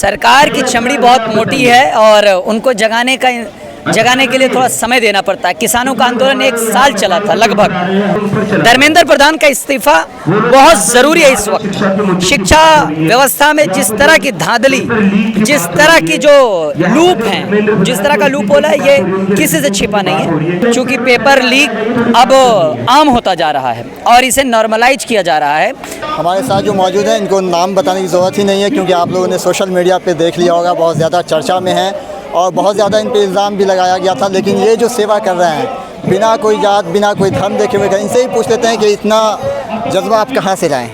सरकार की चमड़ी बहुत मोटी है और उनको जगाने के लिए थोड़ा समय देना पड़ता है। किसानों का आंदोलन 1 साल चला था लगभग। धर्मेंद्र प्रधान का इस्तीफा बहुत ज़रूरी है इस वक्त। शिक्षा व्यवस्था में जिस तरह की धांधली, जिस तरह की जो लूप है, जिस तरह का लूप होला है, ये किसी से छिपा नहीं है। चूँकि पेपर लीक अब आम होता जा रहा है और इसे नॉर्मलाइज किया जा रहा है। हमारे साथ जो मौजूद हैं इनको नाम बताने की ज़रूरत ही नहीं है, क्योंकि आप लोगों ने सोशल मीडिया पे देख लिया होगा, बहुत ज़्यादा चर्चा में है और बहुत ज़्यादा इन पे इल्ज़ाम भी लगाया गया था। लेकिन ये जो सेवा कर रहे हैं बिना कोई जात, बिना कोई धर्म देखे हुए, इनसे ही पूछ लेते हैं कि इतना जज्बा आप कहाँ से लाएँ?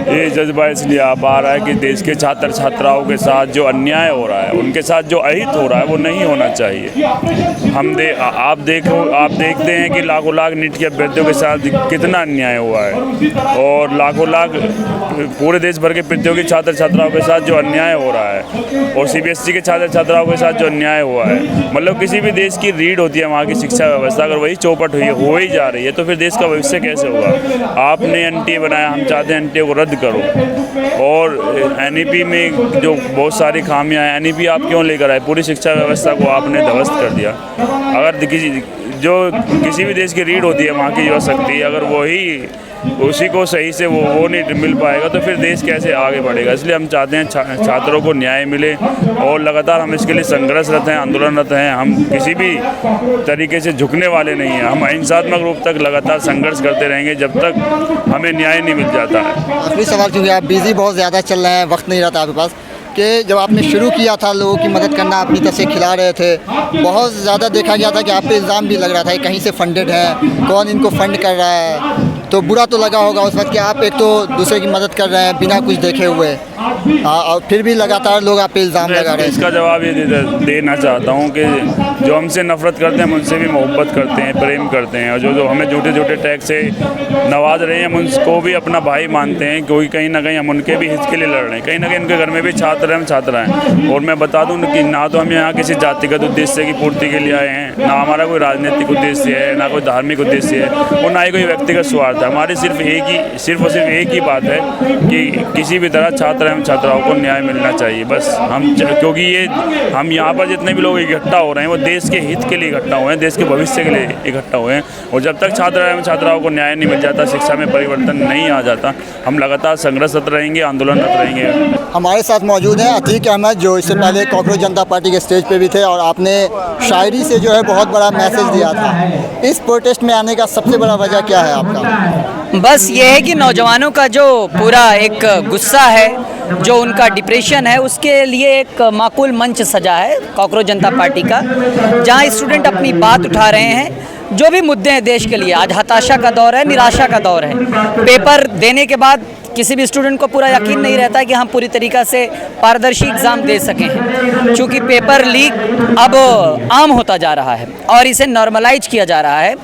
ये जज्बा इसलिए आ रहा है कि देश के छात्र छात्राओं के साथ जो अन्याय हो रहा है, उनके साथ जो अहित हो रहा है, वो नहीं होना चाहिए। आप देखते हैं कि लाखों लाख नीट के अभ्यर्थियों के साथ कितना अन्याय हुआ है और लाखों लाख पूरे देश भर के प्रतियोगी छात्र छात्राओं के साथ जो अन्याय हो रहा है और CBSE के छात्र छात्राओं के साथ जो अन्याय हुआ है। मतलब किसी भी देश की रीढ़ होती है वहाँ की शिक्षा व्यवस्था, अगर वही चौपट हो ही जा रही है तो फिर देश का भविष्य कैसे होगा? आपने NTA बनाया, हम चाहते हैं NTA को रद्द करो। और NEP में जो बहुत सारी खामियां हैं, NEP आप क्यों लेकर आए? पूरी शिक्षा व्यवस्था को आपने ध्वस्त कर दिया। अगर किसी भी देश की रीढ़ होती है वहाँ की जो शक्ति, अगर उसी को सही से वो नहीं मिल पाएगा तो फिर देश कैसे आगे बढ़ेगा? इसलिए हम चाहते हैं छात्रों को न्याय मिले और लगातार हम इसके लिए संघर्षरत हैं, आंदोलनरत हैं। हम किसी भी तरीके से झुकने वाले नहीं हैं। हम अहिंसात्मक रूप तक लगातार संघर्ष करते रहेंगे जब तक हमें न्याय नहीं मिल जाता है। आखिरी सवाल, क्योंकि आप बिज़ी बहुत ज़्यादा चल रहे हैं, वक्त नहीं रहता आपके पास, कि जब आपने शुरू किया था लोगों की मदद करना, अपनी तरफ से खिला रहे थे, बहुत ज़्यादा देखा गया था कि आप पे इल्ज़ाम भी लग रहा था कि कहीं से फंडेड है, कौन इनको फंड कर रहा है। तो बुरा तो लगा होगा उस वक्त कि आप एक तो दूसरे की मदद कर रहे हैं बिना कुछ देखे हुए, और फिर भी लगातार लोग आप पे इल्ज़ाम लगा रहे हैं। इसका जवाब ये देना चाहता हूँ कि जो हमसे नफरत करते हैं हम उनसे भी मोहब्बत करते हैं, प्रेम करते हैं, और जो हमें झूठे झूठे टैक्स से नवाज रहे हैं हम उनको भी अपना भाई मानते हैं। क्योंकि कहीं ना कहीं हम उनके भी हित के लिए लड़ रहे हैं। कहीं ना कहीं उनके घर में भी छात्र हैं, हम छात्र हैं। और मैं बता दूं कि ना तो हम यहाँ किसी जातिगत उद्देश्य की पूर्ति के लिए आए हैं, ना हमारा कोई राजनीतिक उद्देश्य है, ना कोई धार्मिक उद्देश्य है और ना ही कोई व्यक्तिगत स्वार्थ है। हमारी सिर्फ और सिर्फ एक ही बात है कि किसी भी तरह छात्र एवं छात्राओं को न्याय मिलना चाहिए। बस क्योंकि हम यहाँ पर जितने भी लोग इकट्ठा हो रहे हैं वो देश के हित के लिए इकट्ठा हुए हैं, देश के भविष्य के लिए इकट्ठा हुए हैं। और जब तक छात्र एवं छात्राओं को न्याय नहीं मिल जाता, शिक्षा में परिवर्तन नहीं आ जाता, हम लगातार संघर्षरत रहेंगे, आंदोलनरत रहेंगे। हमारे साथ मौजूद हैं अतीक अहमद, जो इससे पहले कॉकरोच जनता पार्टी के स्टेज पे भी थे और आपने शायरी से जो है बहुत बड़ा मैसेज दिया था। इस प्रोटेस्ट में आने का सबसे बड़ा वजह क्या है आपका? बस ये है कि नौजवानों का जो पूरा एक गुस्सा है, जो उनका डिप्रेशन है, उसके लिए एक माकूल मंच सजा है कॉकरोच जनता पार्टी का, जहां स्टूडेंट अपनी बात उठा रहे हैं। जो भी मुद्दे हैं देश के लिए, आज हताशा का दौर है, निराशा का दौर है। पेपर देने के बाद किसी भी स्टूडेंट को पूरा यकीन नहीं रहता है कि हम पूरी तरीक़ा से पारदर्शी एग्ज़ाम दे सकें हैं। चूँकि पेपर लीक अब आम होता जा रहा है और इसे नॉर्मलाइज किया जा रहा है।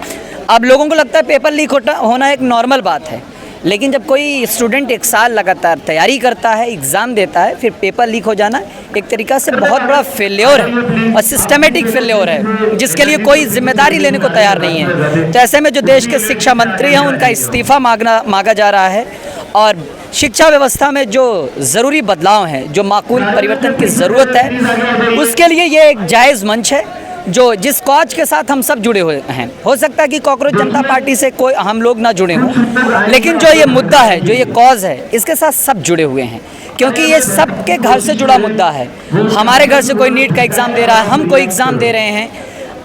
अब लोगों को लगता है पेपर लीक होना एक नॉर्मल बात है, लेकिन जब कोई स्टूडेंट 1 साल लगातार तैयारी करता है, एग्ज़ाम देता है, फिर पेपर लीक हो जाना एक तरीक़ा से बहुत बड़ा फेल्योर है और सिस्टमेटिक फेल्योर है, जिसके लिए कोई जिम्मेदारी लेने को तैयार नहीं है। तो ऐसे में जो देश के शिक्षा मंत्री हैं उनका इस्तीफ़ा मांगा जा रहा है और शिक्षा व्यवस्था में जो ज़रूरी बदलाव हैं, जो माकूल परिवर्तन की ज़रूरत है, उसके लिए ये एक जायज़ मंच है जिस कॉज के साथ हम सब जुड़े हुए हैं। हो सकता है कि कॉकरोच जनता पार्टी से कोई हम लोग ना जुड़े हों, लेकिन जो ये मुद्दा है, जो ये कॉज है, इसके साथ सब जुड़े हुए हैं, क्योंकि ये सबके घर से जुड़ा मुद्दा है। हमारे घर से कोई नीट का एग्ज़ाम दे रहा है, हम कोई एग्ज़ाम दे रहे हैं,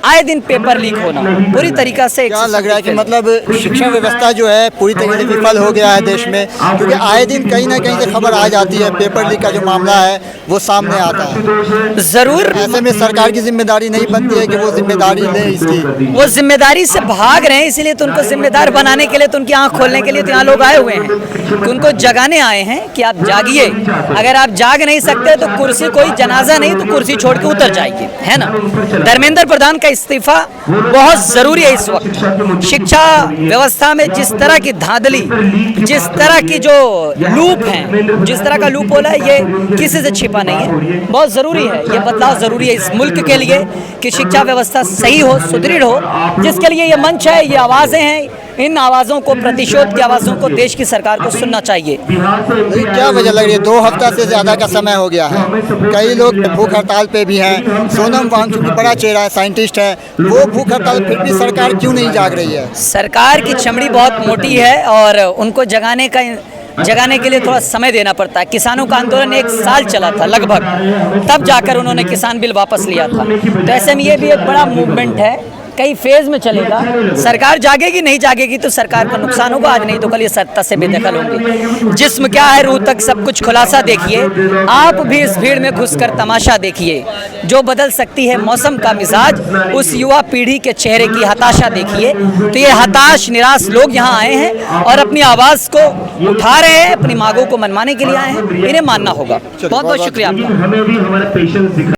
आए दिन पेपर लीक होना पूरी तरीक़ा से क्या लग रहा है कि मतलब शिक्षा व्यवस्था जो है पूरी तरीके से विफल हो गया है देश में? क्योंकि आए दिन कहीं ना कहीं से खबर आ जाती है, पेपर लीक का जो मामला है वो सामने आता है। ज़रूर ऐसे में सरकार की जिम्मेदारी नहीं बनती है कि वो जिम्मेदारी ले इसकी? वो जिम्मेदारी से भाग रहे हैं, इसीलिए तो उनको जिम्मेदार बनाने के लिए, तो उनकी आँख खोलने के लिए तो यहाँ लोग आए हुए हैं, कि उनको जगाने आए हैं कि आप जागिए। अगर आप जाग नहीं सकते तो कुर्सी, कोई जनाजा नहीं तो कुर्सी छोड़ के उतर जाइए, है ना। धर्मेंद्र प्रधान का इस्तीफा बहुत ज़रूरी है इस वक्त। शिक्षा व्यवस्था में जिस तरह की धांधली, जिस तरह की जो लूप है, जिस तरह का लूप होला है, ये किसी से छिपा नहीं है। बहुत ज़रूरी है, ये बदलाव ज़रूरी है इस मुल्क के लिए कि शिक्षा व्यवस्था सही हो, सुदृढ़ हो, जिसके लिए ये मंच है, ये आवाज़ें हैं, इन आवाज़ों को, प्रतिशोध की आवाज़ों को देश की सरकार को सुनना चाहिए। लेकिन क्या वजह लग रही है, 2 हफ्ता से ज़्यादा का समय हो गया है, कई लोग भूख हड़ताल पे भी हैं। सोनम वांगचुक बड़ा चेहरा है, साइंटिस्ट है, वो भूख हड़ताल, फिर भी सरकार क्यों नहीं जाग रही है? सरकार की चमड़ी बहुत मोटी है और उनको जगाने के लिए थोड़ा समय देना पड़ता है। किसानों का आंदोलन 1 साल चला था लगभग, तब जाकर उन्होंने किसान बिल वापस लिया था। तो ऐसे में ये भी एक बड़ा मूवमेंट है, कई फेज में चलेगा। सरकार जागेगी, नहीं जागेगी तो सरकार को नुकसान होगा, आज नहीं तो कल ये सत्ता से बेदखल होंगे। जिस्म क्या है, रूह तक सब कुछ खुलासा देखिए। आप भी इस भीड़ में घुसकर तमाशा देखिए, जो बदल सकती है मौसम का मिजाज। उस युवा पीढ़ी के चेहरे की हताशा देखिए। तो ये हताश निराश लोग यहाँ आए हैं और अपनी आवाज़ को उठा रहे हैं, अपनी मांगों को मनवाने के लिए आए हैं। इन्हें मानना होगा। बहुत बहुत शुक्रिया आपका।